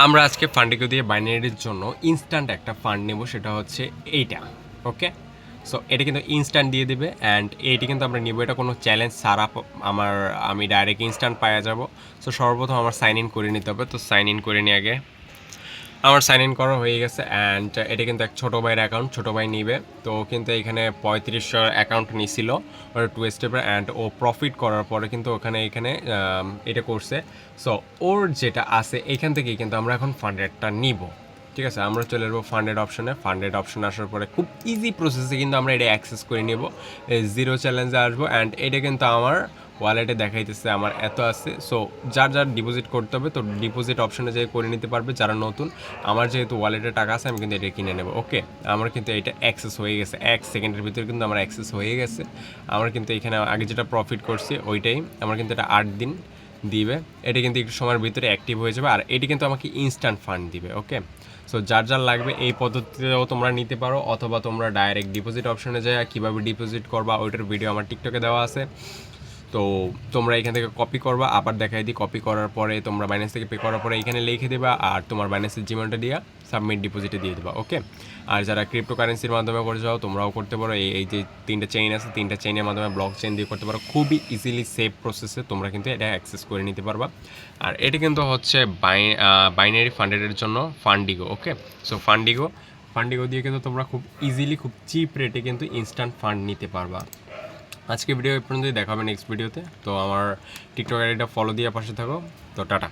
আমরা আজকে ফান্ডিগো দিয়ে বাইনারির জন্য ইনস্ট্যান্ট একটা ফান্ড নেব, সেটা হচ্ছে এইটা। ওকে, সো এটা কিন্তু ইনস্ট্যান্ট দিয়ে দিবে অ্যান্ড এইটি কিন্তু আমরা নিব, এটা কোনো চ্যালেঞ্জ ছাড়া আমি ডাইরেক্ট ইনস্ট্যান্ট পাওয়া যাব। সো সর্বপ্রথম আমার সাইন ইন করে নিতে হবে, তো সাইন ইন করে নিই আগে। আমার সাইন ইন করা হয়ে গেছে অ্যান্ড এটা কিন্তু এক ছোটো ভাইয়ের অ্যাকাউন্ট, ছোটো ভাই নিবে। তো কিন্তু এখানে 3500 অ্যাকাউন্ট নিছিল ওর 2 স্টেপের অ্যান্ড ও প্রফিট করার পরে কিন্তু এখানে এটা করছে। সো ওর যেটা আছে এখান থেকেই কিন্তু আমরা এখন ফান্ডেডটা নিব। ঠিক আছে, আমরা চলে যাবো ফান্ডেড অপশনে। ফান্ডেড অপশন আসার পরে খুব ইজি প্রসেসে কিন্তু আমরা এটা অ্যাক্সেস করে নেব, জিরো চ্যালেঞ্জে আসবো অ্যান্ড এটা কিন্তু আমার ওয়ালেটে দেখাইতেছে আমার এত আছে। সো যার যার ডিপোজিট করতে হবে, তো ডিপোজিট অপশনে যেয়ে করে নিতে পারবে যারা নতুন। আমার যেহেতু ওয়ালেটে টাকা আছে আমি কিন্তু এটা কিনে নেবো। ওকে, আমার কিন্তু এটা অ্যাক্সেস হয়ে গেছে, 1 সেকেন্ডের ভিতরে কিন্তু আমার অ্যাক্সেস হয়ে গেছে। আমার কিন্তু এখানে আগে যেটা প্রফিট করছি ওইটাই আমার কিন্তু এটা 8 দিন দিবে। এটা কিন্তু একটু সময়ের ভিতরে অ্যাক্টিভ হয়ে যাবে আর এটি কিন্তু আমাকে ইনস্ট্যান্ট ফান্ড দিবে। ওকে, সো যার যার লাগবে এই পদ্ধতিতেও তোমরা নিতে পারো, অথবা তোমরা ডাইরেক্ট ডিপোজিট অপশনে যায় কীভাবে ডিপোজিট করবা ওইটার ভিডিও আমার টিকটকে দেওয়া আছে। তো তোমরা এখান থেকে কপি করবা, আবার দেখাই দিই। কপি করার পরে তোমরা বাইন্যান্স থেকে পে করার পরে এখানে লিখে দেবা আর তোমার বাইন্যান্সের জিমেলটা দিয়ে সাবমিট ডিপোজিটে দিয়ে দেবা। ওকে, আর যারা ক্রিপ্টোকারেন্সির মাধ্যমে করে যাও তোমরাও করতে পারো। এই যে 3টা চেইন আছে, 3টা চেইনের মাধ্যমে ব্লক চেইন দিয়ে করতে পারো, খুবই ইজিলি সেফ প্রসেসে তোমরা কিন্তু এটা অ্যাক্সেস করে নিতে পারবা। আর এটা কিন্তু হচ্ছে বাইনারি ফান্ডেডের জন্য ফান্ডিগো। ওকে, সো ফান্ডিগো দিয়ে কিন্তু তোমরা খুব ইজিলি খুব চিপ রেটে কিন্তু ইনস্ট্যান্ট ফান্ড নিতে পারবা। আজকে ভিডিও এই পর্যন্তই, দেখা হবে নেক্সট ভিডিওতে। তো আমার টিকটক আইডিটা ফলো দিয়ে পাশে থাকো। তো টাটা।